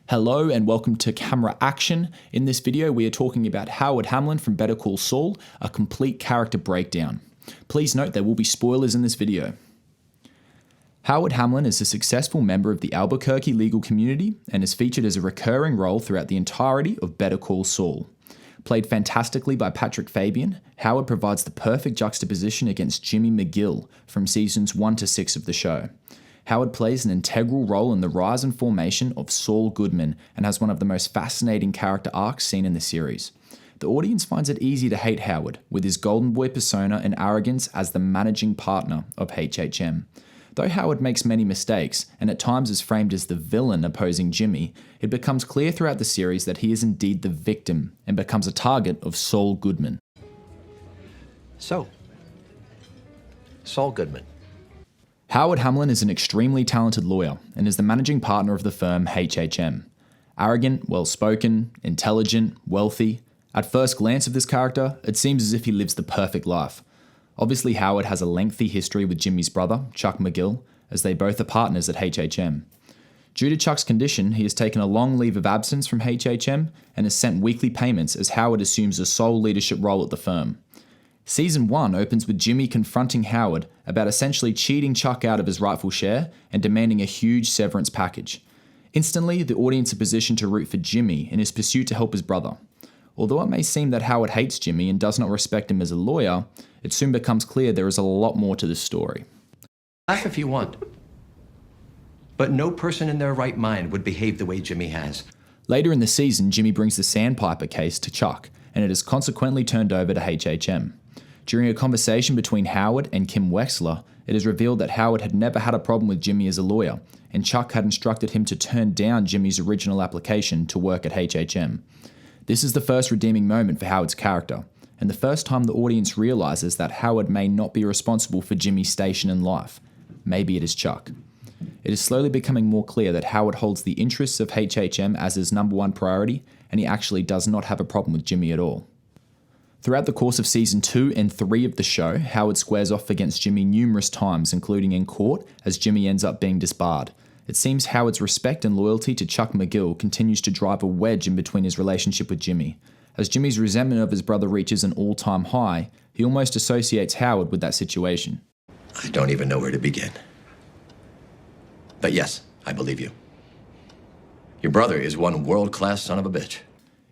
Hello and welcome to Camera Action. In this video, we are talking about Howard Hamlin from Better Call Saul, a complete character breakdown. Please note there will be spoilers in this video. Howard Hamlin is a successful member of the Albuquerque legal community and is featured as a recurring role throughout the entirety of Better Call Saul. Played fantastically by Patrick Fabian, Howard provides the perfect juxtaposition against Jimmy McGill from seasons 1 to 6 of the show. Howard plays an integral role in the rise and formation of Saul Goodman and has one of the most fascinating character arcs seen in the series. The audience finds it easy to hate Howard, with his golden boy persona and arrogance as the managing partner of HHM. Though Howard makes many mistakes, and at times is framed as the villain opposing Jimmy, it becomes clear throughout the series that he is indeed the victim and becomes a target of Saul Goodman. So, Saul Goodman. Howard Hamlin is an extremely talented lawyer and is the managing partner of the firm HHM. Arrogant, well-spoken, intelligent, wealthy. At first glance of this character, it seems as if he lives the perfect life. Obviously, Howard has a lengthy history with Jimmy's brother, Chuck McGill, as they both are partners at HHM. Due to Chuck's condition, he has taken a long leave of absence from HHM and has sent weekly payments as Howard assumes a sole leadership role at the firm. Season 1 opens with Jimmy confronting Howard about essentially cheating Chuck out of his rightful share and demanding a huge severance package. Instantly, the audience are positioned to root for Jimmy in his pursuit to help his brother. Although it may seem that Howard hates Jimmy and does not respect him as a lawyer, it soon becomes clear there is a lot more to this story. Laugh if you want, but no person in their right mind would behave the way Jimmy has. Later in the season, Jimmy brings the Sandpiper case to Chuck, and it is consequently turned over to HHM. During a conversation between Howard and Kim Wexler, it is revealed that Howard had never had a problem with Jimmy as a lawyer, and Chuck had instructed him to turn down Jimmy's original application to work at HHM. This is the first redeeming moment for Howard's character, and the first time the audience realizes that Howard may not be responsible for Jimmy's station in life. Maybe it is Chuck. It is slowly becoming more clear that Howard holds the interests of HHM as his number one priority, and he actually does not have a problem with Jimmy at all. Throughout the course of Season 2 and 3 of the show, Howard squares off against Jimmy numerous times, including in court, as Jimmy ends up being disbarred. It seems Howard's respect and loyalty to Chuck McGill continues to drive a wedge in between his relationship with Jimmy. As Jimmy's resentment of his brother reaches an all-time high, he almost associates Howard with that situation. I don't even know where to begin. But yes, I believe you. Your brother is one world-class son of a bitch.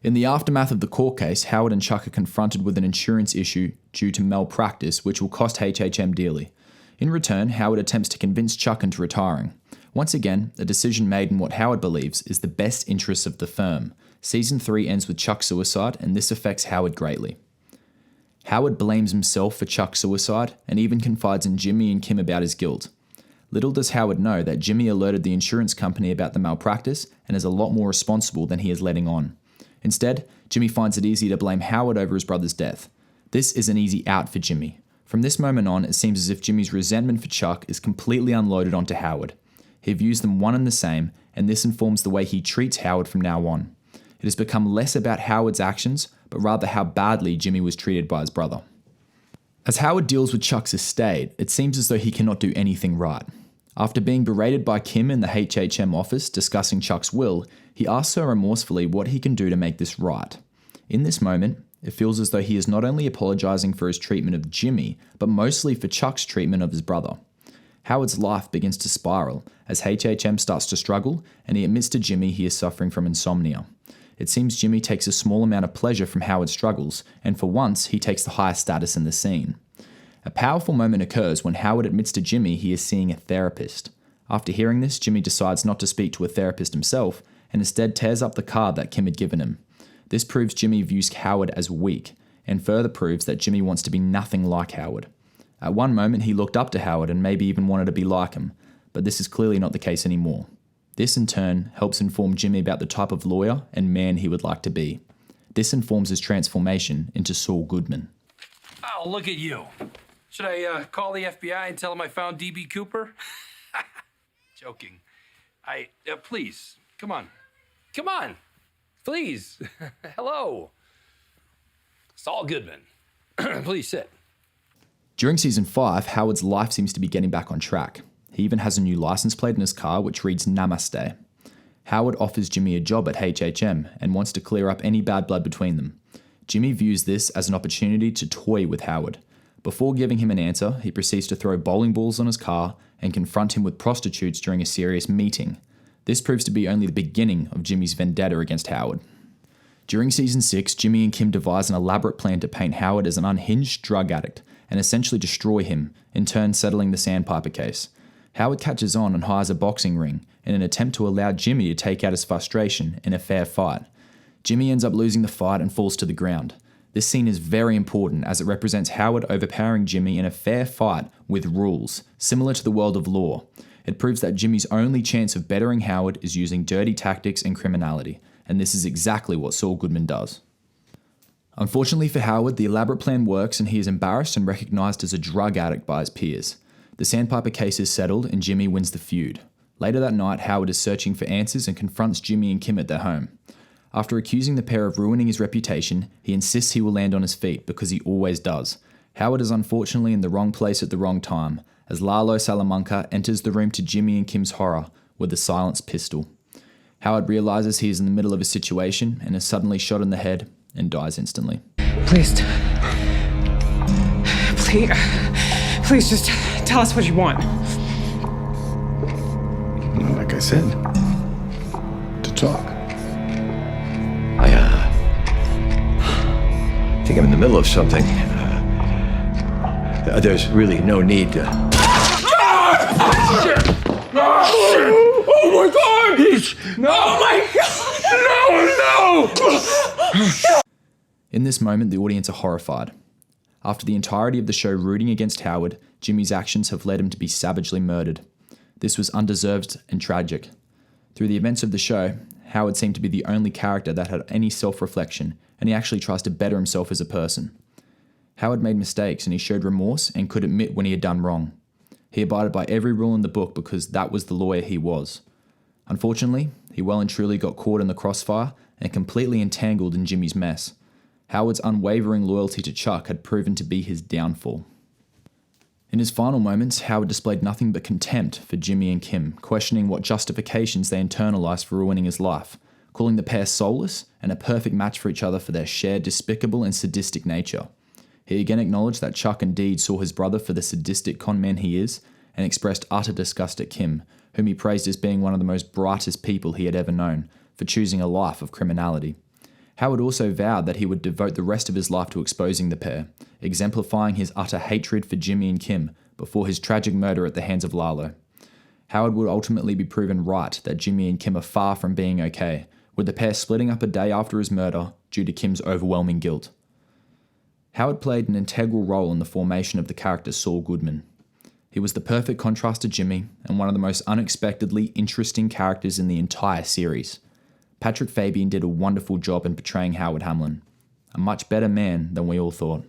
In the aftermath of the court case, Howard and Chuck are confronted with an insurance issue due to malpractice, which will cost HHM dearly. In return, Howard attempts to convince Chuck into retiring. Once again, a decision made in what Howard believes is the best interests of the firm. Season 3 ends with Chuck's suicide, and this affects Howard greatly. Howard blames himself for Chuck's suicide and even confides in Jimmy and Kim about his guilt. Little does Howard know that Jimmy alerted the insurance company about the malpractice and is a lot more responsible than he is letting on. Instead, Jimmy finds it easy to blame Howard over his brother's death. This is an easy out for Jimmy. From this moment on, it seems as if Jimmy's resentment for Chuck is completely unloaded onto Howard. He views them one and the same, and this informs the way he treats Howard from now on. It has become less about Howard's actions, but rather how badly Jimmy was treated by his brother. As Howard deals with Chuck's estate, it seems as though he cannot do anything right. After being berated by Kim in the HHM office discussing Chuck's will, he asks her remorsefully what he can do to make this right. In this moment, it feels as though he is not only apologizing for his treatment of Jimmy, but mostly for Chuck's treatment of his brother. Howard's life begins to spiral as HHM starts to struggle, and he admits to Jimmy he is suffering from insomnia. It seems Jimmy takes a small amount of pleasure from Howard's struggles, and for once, he takes the highest status in the scene. A powerful moment occurs when Howard admits to Jimmy he is seeing a therapist. After hearing this, Jimmy decides not to speak to a therapist himself, and instead tears up the card that Kim had given him. This proves Jimmy views Howard as weak, and further proves that Jimmy wants to be nothing like Howard. At one moment, he looked up to Howard and maybe even wanted to be like him, but this is clearly not the case anymore. This, in turn, helps inform Jimmy about the type of lawyer and man he would like to be. This informs his transformation into Saul Goodman. Oh, look at you. Should I call the FBI and tell them I found D.B. Cooper? Joking. Please, come on. Come on, please. Hello. Saul Goodman. Please sit. During Season 5, Howard's life seems to be getting back on track. He even has a new license plate in his car which reads Namaste. Howard offers Jimmy a job at HHM and wants to clear up any bad blood between them. Jimmy views this as an opportunity to toy with Howard. Before giving him an answer, he proceeds to throw bowling balls on his car and confront him with prostitutes during a serious meeting. This proves to be only the beginning of Jimmy's vendetta against Howard. During season 6, Jimmy and Kim devise an elaborate plan to paint Howard as an unhinged drug addict and essentially destroy him, in turn settling the Sandpiper case. Howard catches on and hires a boxing ring in an attempt to allow Jimmy to take out his frustration in a fair fight. Jimmy ends up losing the fight and falls to the ground. This scene is very important as it represents Howard overpowering Jimmy in a fair fight with rules, similar to the world of law. It proves that Jimmy's only chance of bettering Howard is using dirty tactics and criminality, and this is exactly what Saul Goodman does. Unfortunately for Howard, the elaborate plan works and he is embarrassed and recognized as a drug addict by his peers. The Sandpiper case is settled and Jimmy wins the feud. Later that night, Howard is searching for answers and confronts Jimmy and Kim at their home. After accusing the pair of ruining his reputation, he insists he will land on his feet because he always does. Howard is unfortunately in the wrong place at the wrong time, as Lalo Salamanca enters the room to Jimmy and Kim's horror with a silenced pistol. Howard realizes he is in the middle of a situation and is suddenly shot in the head and dies instantly. Please just tell us what you want. Like I said, to talk. I think I'm in the middle of something. There's really no need to... Oh my God! No! Oh my God! No! In this moment, the audience are horrified. After the entirety of the show rooting against Howard, Jimmy's actions have led him to be savagely murdered. This was undeserved and tragic. Through the events of the show, Howard seemed to be the only character that had any self-reflection, and he actually tries to better himself as a person. Howard made mistakes and he showed remorse and could admit when he had done wrong. He abided by every rule in the book because that was the lawyer he was. Unfortunately, he well and truly got caught in the crossfire and completely entangled in Jimmy's mess. Howard's unwavering loyalty to Chuck had proven to be his downfall. In his final moments, Howard displayed nothing but contempt for Jimmy and Kim, questioning what justifications they internalized for ruining his life, calling the pair soulless and a perfect match for each other for their shared despicable and sadistic nature. He again acknowledged that Chuck indeed saw his brother for the sadistic conman he is, and expressed utter disgust at Kim, whom he praised as being one of the most brightest people he had ever known, for choosing a life of criminality. Howard also vowed that he would devote the rest of his life to exposing the pair, exemplifying his utter hatred for Jimmy and Kim before his tragic murder at the hands of Lalo. Howard would ultimately be proven right that Jimmy and Kim are far from being okay, with the pair splitting up a day after his murder due to Kim's overwhelming guilt. Howard played an integral role in the formation of the character Saul Goodman. He was the perfect contrast to Jimmy and one of the most unexpectedly interesting characters in the entire series. Patrick Fabian did a wonderful job in portraying Howard Hamlin, a much better man than we all thought.